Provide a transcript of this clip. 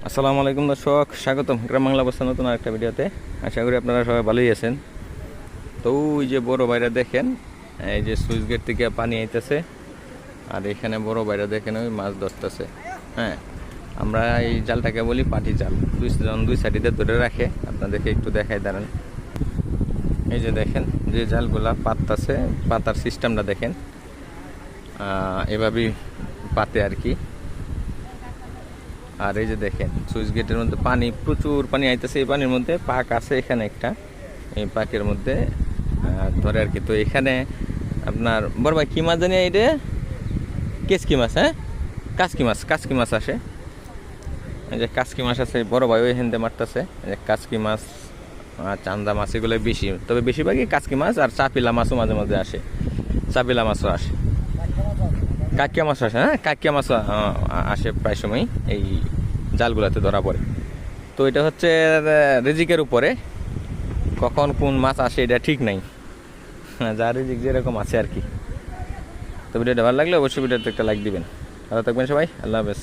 আসসালামু আলাইকুম দর্শক, স্বাগতম গ্রাম বাংলা অবস্থান নতুন আরেকটা ভিডিওতে। আশা করি আপনারা সবাই ভালোই আছেন। তো ওই যে বড় ভাইরা দেখেন, এই যে সুইচ গেট থেকে পানি আইতেছে, আর এখানে বড় ভাইরা দেখেন ওই মাছ ধরতেছে। হ্যাঁ, আমরা এই জালটাকে বলি পাটি জাল। দুই সাইডে ধরে রাখে, আপনাদেরকে একটু দেখাই দাঁড়ান। এই যে দেখেন যে জালগুলা পাততেছে, পাতার সিস্টেমটা দেখেন, এভাবেই পাতে আর কি। আর এই যে দেখেন সুইচ গেটের মধ্যে পানি, প্রচুর পানি আইতেছে। এই পানির মধ্যে পাক আছে এখানে একটা, এই পাকের মধ্যে ধরে আর কি। তো এখানে আপনার বড় ভাই কি মাছ জানি, এটা কেসকি মাছ, হ্যাঁ কাসকি মাছ আসে। এই যে কাসকি মাছ আছে, বড় ভাই ওই হেন্দে মারতেছে। এই যে কাসকি মাছ আর চান্দা মাছ এগুলো বেশি, তবে বেশিরভাগই কাসকি মাছ। আর চাপিলা মাছও মাঝে মাঝে আসে, চাপিলা মাছও আসে, কাকিয়া মাছ আসে। হ্যাঁ, কাকিয়া মাছ আসে প্রায় সময় এই জালগুলাতে ধরা পড়ে। তো এটা হচ্ছে রিজিকের উপরে, কখন কোন মাছ আসে এটা ঠিক নাই। যা রিজিক যেরকম আছে আর কি। তো ভিডিওটা ভালো লাগলে অবশ্যই ভিডিওতে একটা লাইক দিবেন। ভালো থাকবেন সবাই, আল্লাহ হাফেজ।